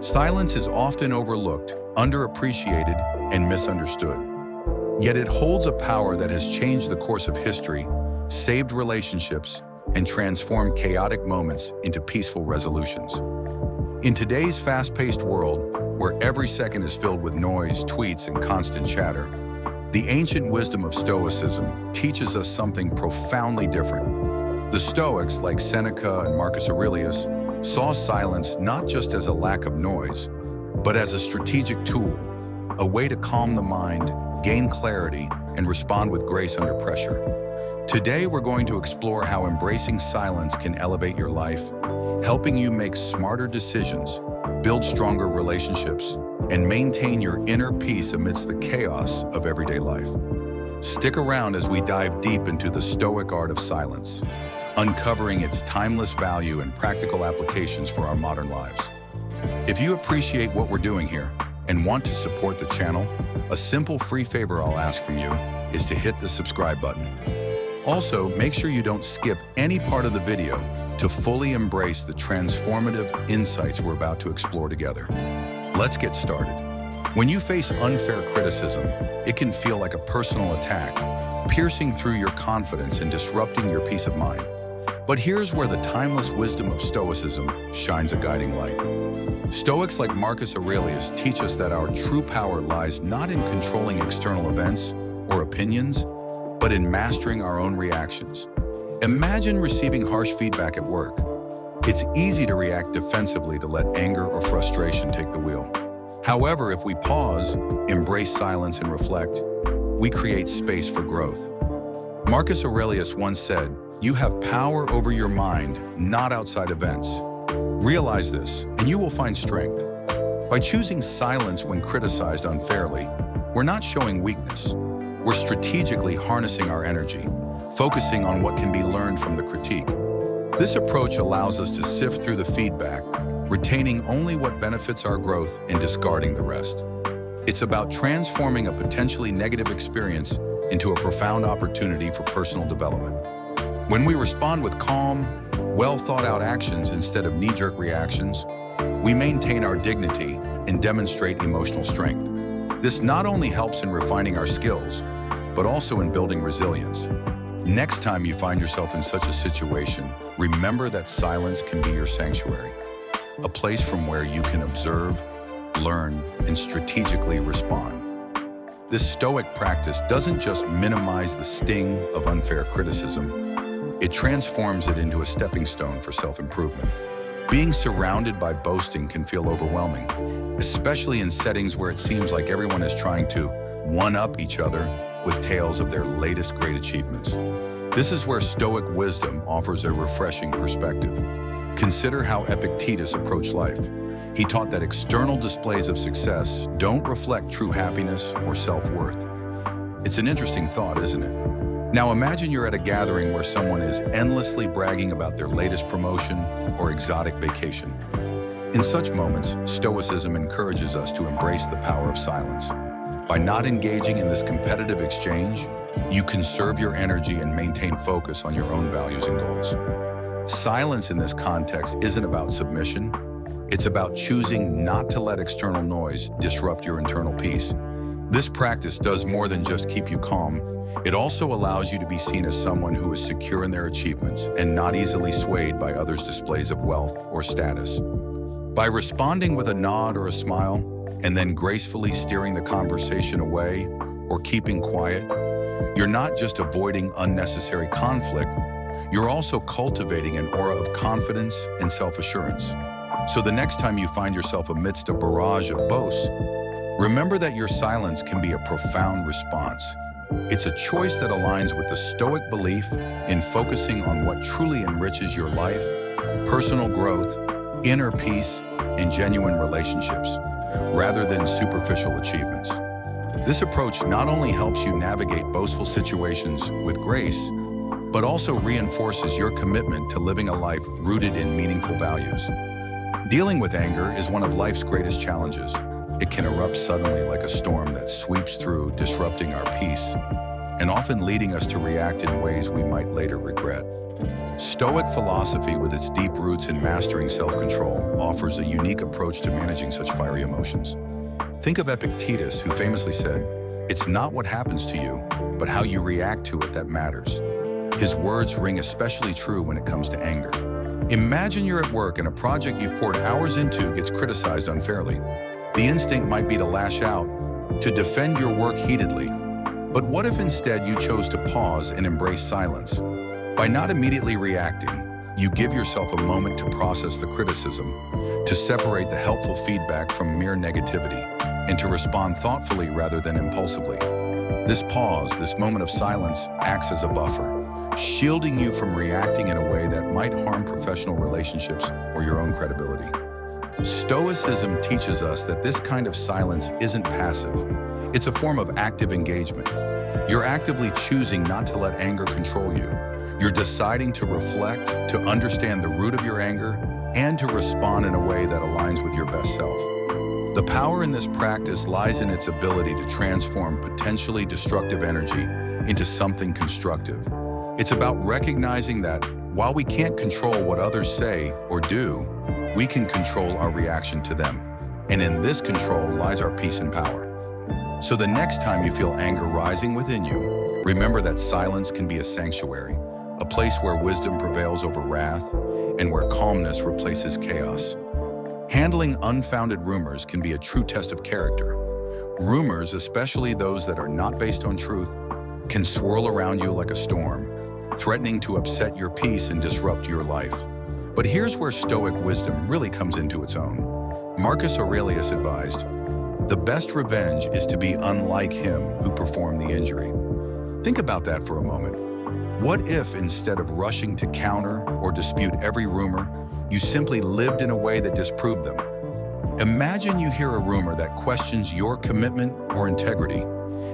Silence is often overlooked, underappreciated, and misunderstood. Yet it holds a power that has changed the course of history, saved relationships, and transformed chaotic moments into peaceful resolutions. In today's fast-paced world, where every second is filled with noise, tweets, and constant chatter, the ancient wisdom of Stoicism teaches us something profoundly different. The Stoics, like Seneca and Marcus Aurelius, saw silence not just as a lack of noise, but as a strategic tool, a way to calm the mind, gain clarity, and respond with grace under pressure. Today, we're going to explore how embracing silence can elevate your life, helping you make smarter decisions, build stronger relationships, and maintain your inner peace amidst the chaos of everyday life. Stick around as we dive deep into the Stoic art of silence, uncovering its timeless value and practical applications for our modern lives. If you appreciate what we're doing here and want to support the channel, a simple free favor I'll ask from you is to hit the subscribe button. Also, make sure you don't skip any part of the video to fully embrace the transformative insights we're about to explore together. Let's get started. When you face unfair criticism, it can feel like a personal attack, piercing through your confidence and disrupting your peace of mind. But here's where the timeless wisdom of Stoicism shines a guiding light. Stoics like Marcus Aurelius teach us that our true power lies not in controlling external events or opinions, but in mastering our own reactions. Imagine receiving harsh feedback at work. It's easy to react defensively to let anger or frustration take the wheel. However, if we pause, embrace silence, and reflect, we create space for growth. Marcus Aurelius once said, "You have power over your mind, not outside events." Realize this, and you will find strength. By choosing silence when criticized unfairly, we're not showing weakness. We're strategically harnessing our energy, focusing on what can be learned from the critique. This approach allows us to sift through the feedback, retaining only what benefits our growth and discarding the rest. It's about transforming a potentially negative experience into a profound opportunity for personal development. When we respond with calm, well-thought-out actions instead of knee-jerk reactions, we maintain our dignity and demonstrate emotional strength. This not only helps in refining our skills, but also in building resilience. Next time you find yourself in such a situation, remember that silence can be your sanctuary, a place from where you can observe, learn, and strategically respond. This Stoic practice doesn't just minimize the sting of unfair criticism, it transforms it into a stepping stone for self-improvement. Being surrounded by boasting can feel overwhelming, especially in settings where it seems like everyone is trying to one-up each other with tales of their latest great achievements. This is where Stoic wisdom offers a refreshing perspective. Consider how Epictetus approached life. He taught that external displays of success don't reflect true happiness or self-worth. It's an interesting thought, isn't it? Now imagine you're at a gathering where someone is endlessly bragging about their latest promotion or exotic vacation. In such moments, Stoicism encourages us to embrace the power of silence. By not engaging in this competitive exchange, you conserve your energy and maintain focus on your own values and goals. Silence in this context isn't about submission. It's about choosing not to let external noise disrupt your internal peace. This practice does more than just keep you calm. It also allows you to be seen as someone who is secure in their achievements and not easily swayed by others' displays of wealth or status. By responding with a nod or a smile, and then gracefully steering the conversation away or keeping quiet, you're not just avoiding unnecessary conflict, you're also cultivating an aura of confidence and self-assurance. So the next time you find yourself amidst a barrage of boasts, remember that your silence can be a profound response. It's a choice that aligns with the Stoic belief in focusing on what truly enriches your life, personal growth, inner peace, and genuine relationships, rather than superficial achievements. This approach not only helps you navigate boastful situations with grace, but also reinforces your commitment to living a life rooted in meaningful values. Dealing with anger is one of life's greatest challenges. It can erupt suddenly like a storm that sweeps through, disrupting our peace, and often leading us to react in ways we might later regret. Stoic philosophy, with its deep roots in mastering self-control, offers a unique approach to managing such fiery emotions. Think of Epictetus, who famously said, "It's not what happens to you, but how you react to it that matters." His words ring especially true when it comes to anger. Imagine you're at work and a project you've poured hours into gets criticized unfairly. The instinct might be to lash out, to defend your work heatedly. But what if instead you chose to pause and embrace silence? By not immediately reacting, you give yourself a moment to process the criticism, to separate the helpful feedback from mere negativity, and to respond thoughtfully rather than impulsively. This pause, this moment of silence, acts as a buffer, shielding you from reacting in a way that might harm professional relationships or your own credibility. Stoicism teaches us that this kind of silence isn't passive. It's a form of active engagement. You're actively choosing not to let anger control you. You're deciding to reflect, to understand the root of your anger, and to respond in a way that aligns with your best self. The power in this practice lies in its ability to transform potentially destructive energy into something constructive. It's about recognizing that while we can't control what others say or do, we can control our reaction to them. And in this control lies our peace and power. So the next time you feel anger rising within you, remember that silence can be a sanctuary, a place where wisdom prevails over wrath and where calmness replaces chaos. Handling unfounded rumors can be a true test of character. Rumors, especially those that are not based on truth, can swirl around you like a storm, threatening to upset your peace and disrupt your life. But here's where Stoic wisdom really comes into its own. Marcus Aurelius advised, "The best revenge is to be unlike him who performed the injury." Think about that for a moment. What if, instead of rushing to counter or dispute every rumor, you simply lived in a way that disproved them? Imagine you hear a rumor that questions your commitment or integrity.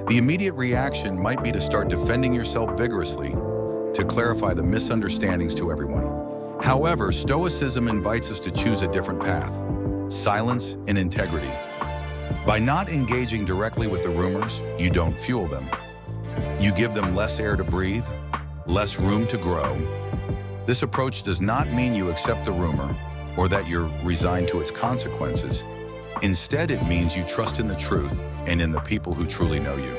The immediate reaction might be to start defending yourself vigorously, to clarify the misunderstandings to everyone. However, Stoicism invites us to choose a different path: silence and integrity. By not engaging directly with the rumors, you don't fuel them. You give them less air to breathe, less room to grow. This approach does not mean you accept the rumor or that you're resigned to its consequences. Instead, it means you trust in the truth and in the people who truly know you.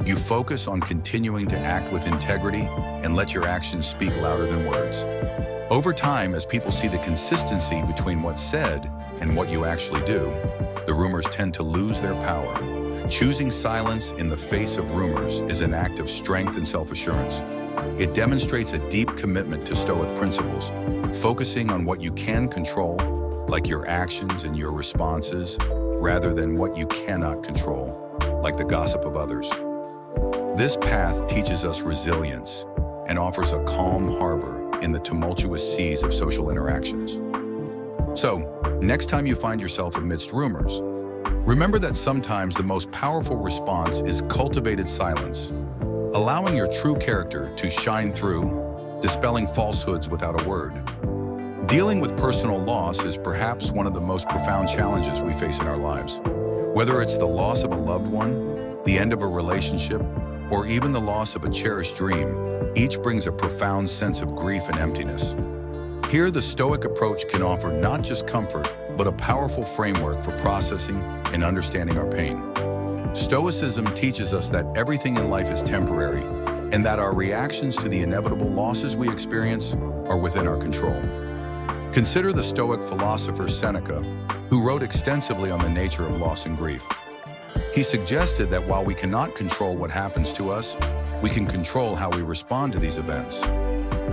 You focus on continuing to act with integrity and let your actions speak louder than words. Over time, as people see the consistency between what's said and what you actually do, the rumors tend to lose their power. Choosing silence in the face of rumors is an act of strength and self-assurance. It demonstrates a deep commitment to Stoic principles, focusing on what you can control, like your actions and your responses, rather than what you cannot control, like the gossip of others. This path teaches us resilience and offers a calm harbor in the tumultuous seas of social interactions. So, next time you find yourself amidst rumors, remember that sometimes the most powerful response is cultivated silence, allowing your true character to shine through, dispelling falsehoods without a word. Dealing with personal loss is perhaps one of the most profound challenges we face in our lives. Whether it's the loss of a loved one, the end of a relationship, or even the loss of a cherished dream, each brings a profound sense of grief and emptiness. Here, the Stoic approach can offer not just comfort, but a powerful framework for processing and understanding our pain. Stoicism teaches us that everything in life is temporary, and that our reactions to the inevitable losses we experience are within our control. Consider the Stoic philosopher Seneca, who wrote extensively on the nature of loss and grief. He suggested that while we cannot control what happens to us, we can control how we respond to these events.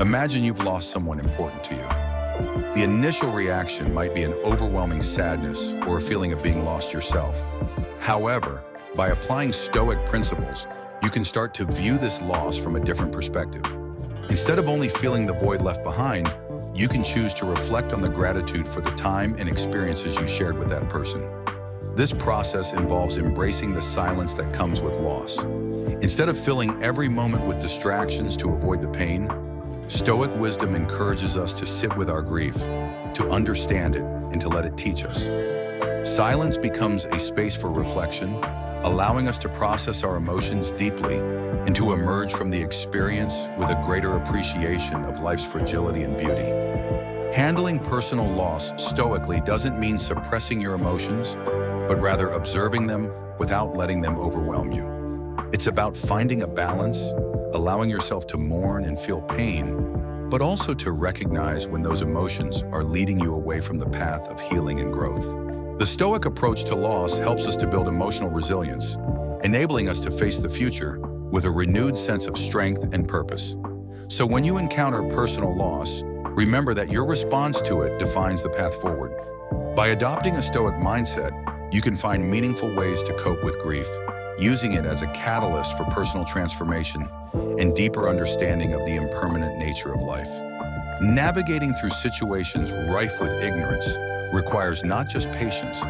Imagine you've lost someone important to you. The initial reaction might be an overwhelming sadness or a feeling of being lost yourself. However, by applying Stoic principles, you can start to view this loss from a different perspective. Instead of only feeling the void left behind, you can choose to reflect on the gratitude for the time and experiences you shared with that person. This process involves embracing the silence that comes with loss. Instead of filling every moment with distractions to avoid the pain, Stoic wisdom encourages us to sit with our grief, to understand it, and to let it teach us. Silence becomes a space for reflection, allowing us to process our emotions deeply and to emerge from the experience with a greater appreciation of life's fragility and beauty. Handling personal loss stoically doesn't mean suppressing your emotions, but rather observing them without letting them overwhelm you. It's about finding a balance, allowing yourself to mourn and feel pain, but also to recognize when those emotions are leading you away from the path of healing and growth. The Stoic approach to loss helps us to build emotional resilience, enabling us to face the future with a renewed sense of strength and purpose. So when you encounter personal loss, remember that your response to it defines the path forward. By adopting a Stoic mindset, you can find meaningful ways to cope with grief, using it as a catalyst for personal transformation and deeper understanding of the impermanent nature of life. Navigating through situations rife with ignorance requires not just patience,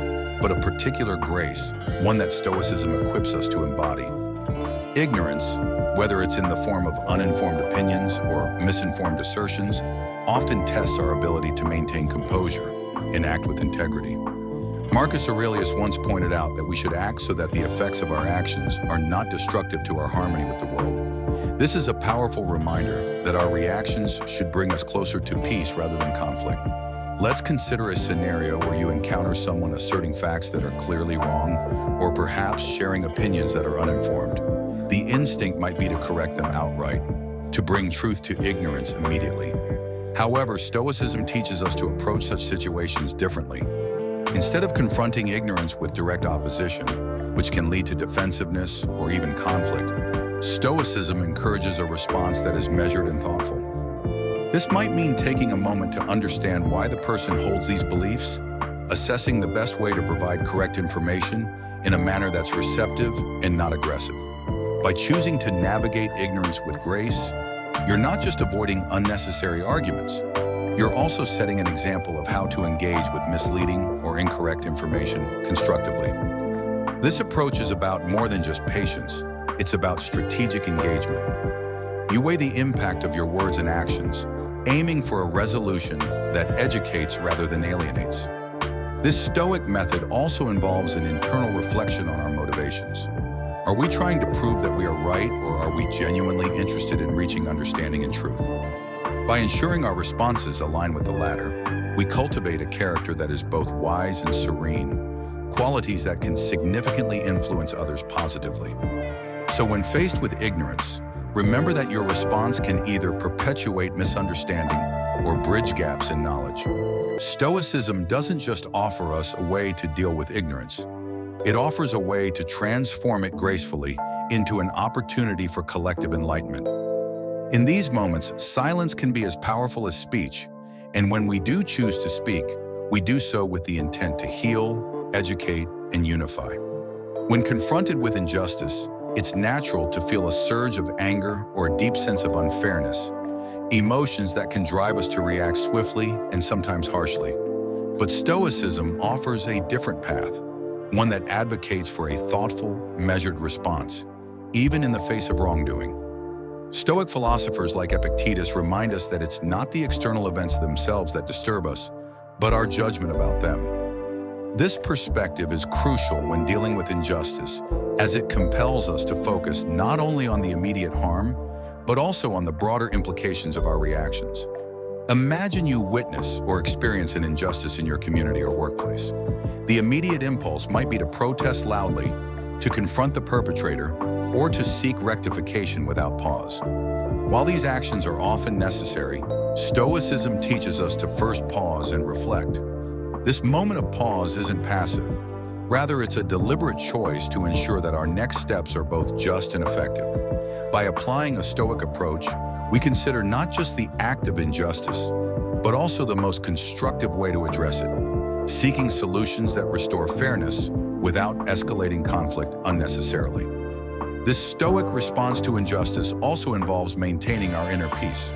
but a particular grace, one that Stoicism equips us to embody. Ignorance, whether it's in the form of uninformed opinions or misinformed assertions, often tests our ability to maintain composure and act with integrity. Marcus Aurelius once pointed out that we should act so that the effects of our actions are not destructive to our harmony with the world. This is a powerful reminder that our reactions should bring us closer to peace rather than conflict. Let's consider a scenario where you encounter someone asserting facts that are clearly wrong, or perhaps sharing opinions that are uninformed. The instinct might be to correct them outright, to bring truth to ignorance immediately. However, Stoicism teaches us to approach such situations differently. Instead of confronting ignorance with direct opposition, which can lead to defensiveness or even conflict, Stoicism encourages a response that is measured and thoughtful. This might mean taking a moment to understand why the person holds these beliefs, assessing the best way to provide correct information in a manner that's receptive and not aggressive. By choosing to navigate ignorance with grace, you're not just avoiding unnecessary arguments, you're also setting an example of how to engage with misleading or incorrect information constructively. This approach is about more than just patience, it's about strategic engagement. You weigh the impact of your words and actions, aiming for a resolution that educates rather than alienates. This Stoic method also involves an internal reflection on our motivations. Are we trying to prove that we are right, or are we genuinely interested in reaching understanding and truth? By ensuring our responses align with the latter, we cultivate a character that is both wise and serene, qualities that can significantly influence others positively. So when faced with ignorance, remember that your response can either perpetuate misunderstanding or bridge gaps in knowledge. Stoicism doesn't just offer us a way to deal with ignorance. It offers a way to transform it gracefully into an opportunity for collective enlightenment. In these moments, silence can be as powerful as speech, and when we do choose to speak, we do so with the intent to heal, educate, and unify. When confronted with injustice, it's natural to feel a surge of anger or a deep sense of unfairness, emotions that can drive us to react swiftly and sometimes harshly. But Stoicism offers a different path, one that advocates for a thoughtful, measured response, even in the face of wrongdoing. Stoic philosophers like Epictetus remind us that it's not the external events themselves that disturb us, but our judgment about them. This perspective is crucial when dealing with injustice, as it compels us to focus not only on the immediate harm, but also on the broader implications of our reactions. Imagine you witness or experience an injustice in your community or workplace. The immediate impulse might be to protest loudly, to confront the perpetrator, or to seek rectification without pause. While these actions are often necessary, Stoicism teaches us to first pause and reflect. This moment of pause isn't passive. Rather, it's a deliberate choice to ensure that our next steps are both just and effective. By applying a Stoic approach, we consider not just the act of injustice, but also the most constructive way to address it, seeking solutions that restore fairness without escalating conflict unnecessarily. This Stoic response to injustice also involves maintaining our inner peace.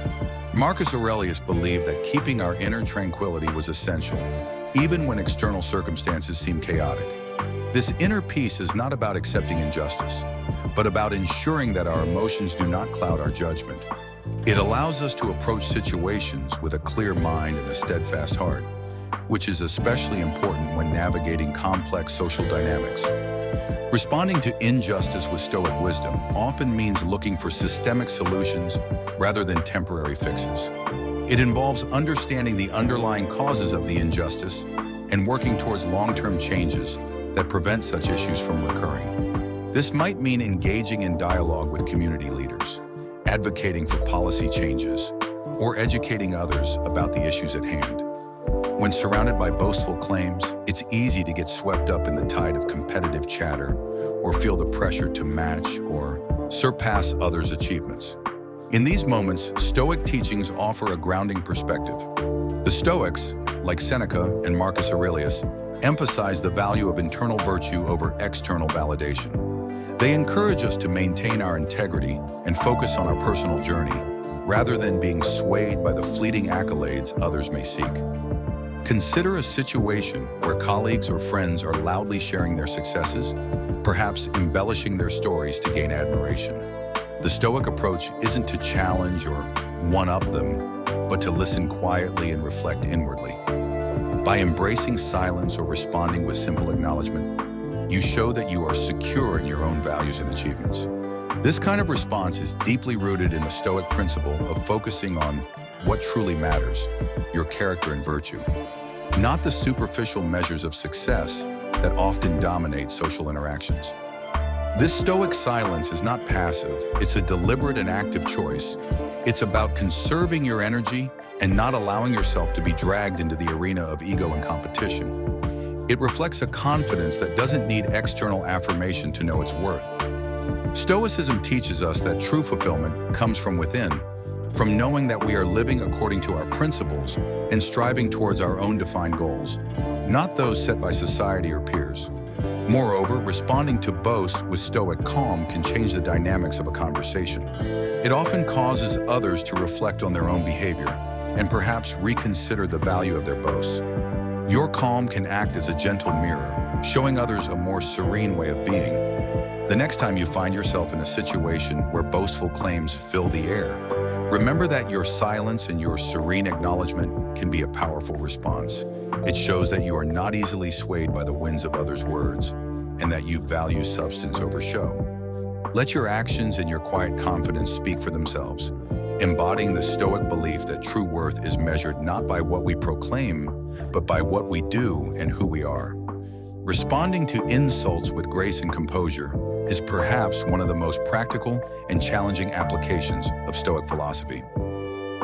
Marcus Aurelius believed that keeping our inner tranquility was essential, even when external circumstances seem chaotic. This inner peace is not about accepting injustice, but about ensuring that our emotions do not cloud our judgment. It allows us to approach situations with a clear mind and a steadfast heart, which is especially important when navigating complex social dynamics. Responding to injustice with Stoic wisdom often means looking for systemic solutions rather than temporary fixes. It involves understanding the underlying causes of the injustice and working towards long-term changes that prevent such issues from recurring. This might mean engaging in dialogue with community leaders, advocating for policy changes, or educating others about the issues at hand. When surrounded by boastful claims, it's easy to get swept up in the tide of competitive chatter or feel the pressure to match or surpass others' achievements. In these moments, Stoic teachings offer a grounding perspective. The Stoics, like Seneca and Marcus Aurelius, emphasize the value of internal virtue over external validation. They encourage us to maintain our integrity and focus on our personal journey, rather than being swayed by the fleeting accolades others may seek. Consider a situation where colleagues or friends are loudly sharing their successes, perhaps embellishing their stories to gain admiration. The Stoic approach isn't to challenge or one-up them, but to listen quietly and reflect inwardly. By embracing silence or responding with simple acknowledgement, you show that you are secure in your own values and achievements. This kind of response is deeply rooted in the Stoic principle of focusing on what truly matters, your character and virtue, not the superficial measures of success that often dominate social interactions. This Stoic silence is not passive, it's a deliberate and active choice. It's about conserving your energy and not allowing yourself to be dragged into the arena of ego and competition. It reflects a confidence that doesn't need external affirmation to know its worth. Stoicism teaches us that true fulfillment comes from within, from knowing that we are living according to our principles and striving towards our own defined goals, not those set by society or peers. Moreover, responding to boast with Stoic calm can change the dynamics of a conversation. It often causes others to reflect on their own behavior and perhaps reconsider the value of their boasts. Your calm can act as a gentle mirror, showing others a more serene way of being. The next time you find yourself in a situation where boastful claims fill the air, remember that your silence and your serene acknowledgement can be a powerful response. It shows that you are not easily swayed by the winds of others' words and that you value substance over show. Let your actions and your quiet confidence speak for themselves, embodying the Stoic belief that true worth is measured not by what we proclaim, but by what we do and who we are. Responding to insults with grace and composure is perhaps one of the most practical and challenging applications of Stoic philosophy.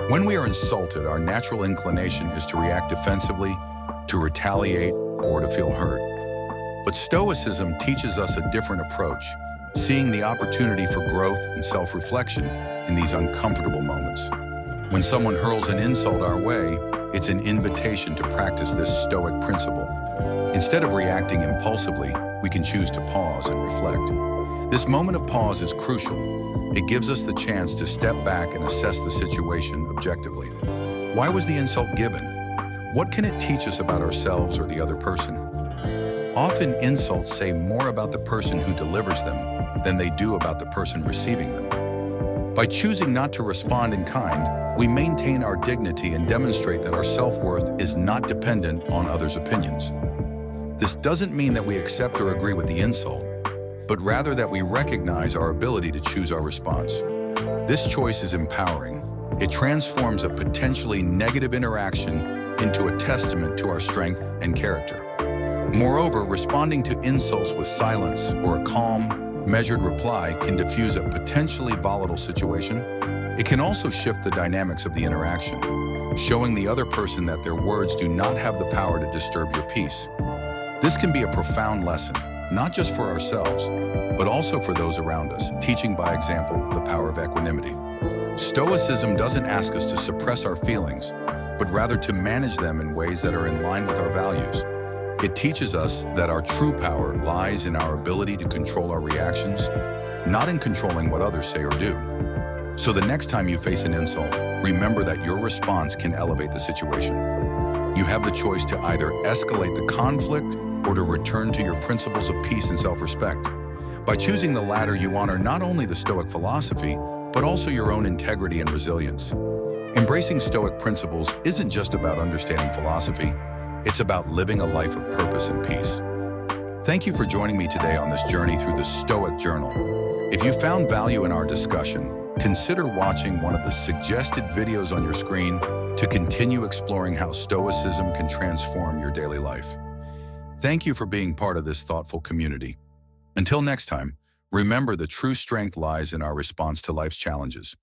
When we are insulted, our natural inclination is to react defensively, to retaliate, or to feel hurt. But Stoicism teaches us a different approach, seeing the opportunity for growth and self-reflection in these uncomfortable moments. When someone hurls an insult our way, it's an invitation to practice this Stoic principle. Instead of reacting impulsively, we can choose to pause and reflect. This moment of pause is crucial. It gives us the chance to step back and assess the situation objectively. Why was the insult given? What can it teach us about ourselves or the other person? Often insults say more about the person who delivers them than they do about the person receiving them. By choosing not to respond in kind, we maintain our dignity and demonstrate that our self-worth is not dependent on others' opinions. This doesn't mean that we accept or agree with the insult, but rather that we recognize our ability to choose our response. This choice is empowering. It transforms a potentially negative interaction into a testament to our strength and character. Moreover, responding to insults with silence or a calm, measured reply can diffuse a potentially volatile situation. It can also shift the dynamics of the interaction, showing the other person that their words do not have the power to disturb your peace. This can be a profound lesson, not just for ourselves, but also for those around us, teaching by example the power of equanimity. Stoicism doesn't ask us to suppress our feelings, but rather to manage them in ways that are in line with our values. It teaches us that our true power lies in our ability to control our reactions, not in controlling what others say or do. So the next time you face an insult, remember that your response can elevate the situation. You have the choice to either escalate the conflict or to return to your principles of peace and self-respect. By choosing the latter, you honor not only the Stoic philosophy, but also your own integrity and resilience. Embracing Stoic principles isn't just about understanding philosophy. It's about living a life of purpose and peace. Thank you for joining me today on this journey through the Stoic Journal. If you found value in our discussion, consider watching one of the suggested videos on your screen to continue exploring how Stoicism can transform your daily life. Thank you for being part of this thoughtful community. Until next time, remember the true strength lies in our response to life's challenges.